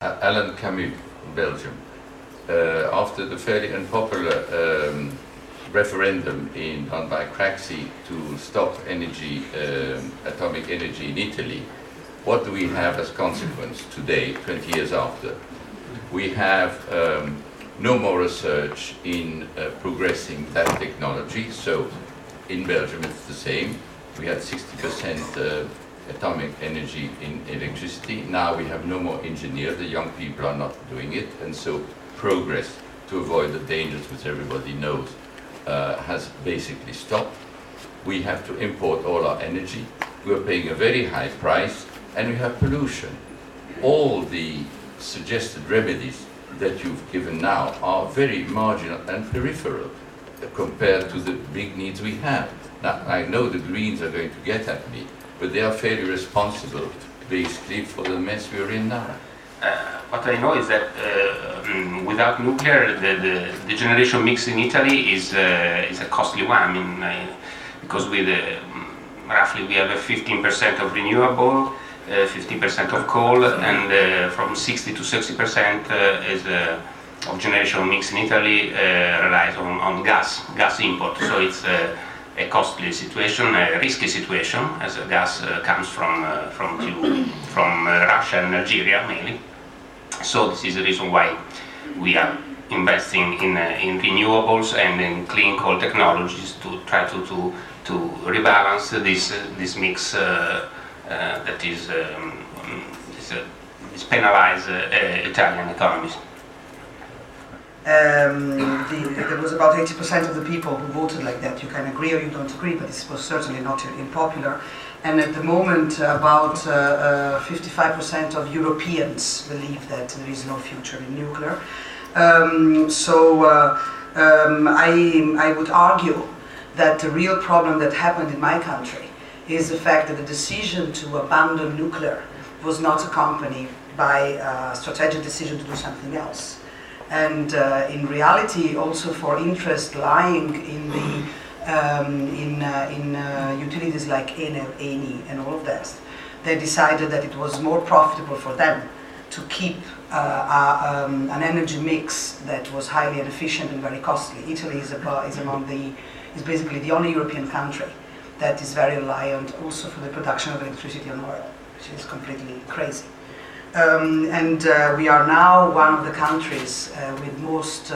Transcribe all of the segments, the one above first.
Alan Camus, Belgium. After the fairly unpopular referendum done by Craxi to stop atomic energy in Italy, what do we have as consequence today, 20 years after? We have no more research in progressing that technology. So in Belgium it's the same. We had 60% atomic energy in electricity. Now we have no more engineers. The young people are not doing it, and so progress to avoid the dangers which everybody knows has basically stopped. We have to import all our energy. We are paying a very high price, and we have pollution. All the suggested remedies that you've given now are very marginal and peripheral compared to the big needs we have. Now, I know the Greens are going to get at me, but they are fairly responsible, basically, for the mess we're in now. What I know is that without nuclear, the generation mix in Italy is a costly one. I mean, because with roughly we have a 15% of renewable, 15% of coal, and from 60 to 60% of generation mix in Italy relies on gas import. So it's a costly situation, a risky situation, as gas comes from Russia and Algeria mainly. So this is the reason why we are investing in renewables and in clean coal technologies to try to rebalance this mix that is penalize Italian economies. There was about 80% of the people who voted like that. You can agree or you don't agree, but this was certainly not unpopular. And at the moment, about 55% of Europeans believe that there is no future in nuclear. I would argue that the real problem that happened in my country is the fact that the decision to abandon nuclear was not accompanied by a strategic decision to do something else. And in reality, also for interest lying in the utilities like Enel, Eni, and all of that, they decided that it was more profitable for them to keep an energy mix that was highly inefficient and very costly. Italy is basically the only European country that is very reliant also for the production of electricity on oil, which is completely crazy. We are now one of the countries with most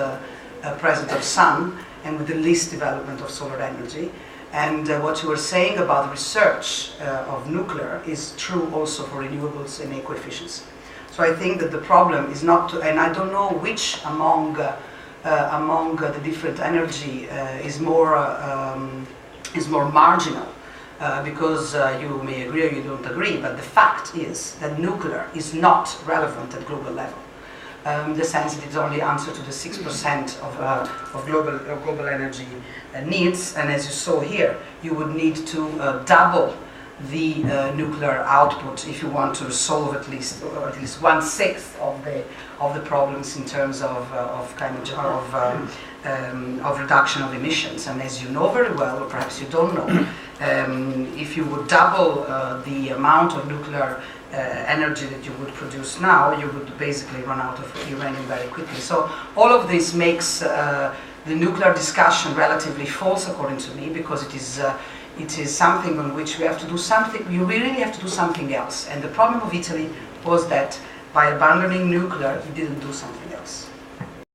presence of sun and with the least development of solar energy. And what you were saying about research of nuclear is true also for renewables and eco-efficiency. So I think that the problem is not to, and I don't know which among the different energy is more marginal. Because you may agree or you don't agree, but the fact is that nuclear is not relevant at global level. In the sense that it only answers to the 6% of global energy needs, and as you saw here, you would need to double the nuclear output if you want to solve at least 1/6 of the problems in terms of reduction of emissions. And as you know very well, or perhaps you don't know, if you would double the amount of nuclear energy that you would produce now, you would basically run out of uranium very quickly. So all of this makes the nuclear discussion relatively false, according to me, because it is something on which we have to do something. You really have to do something else. And the problem of Italy was that by abandoning nuclear, it didn't do something else.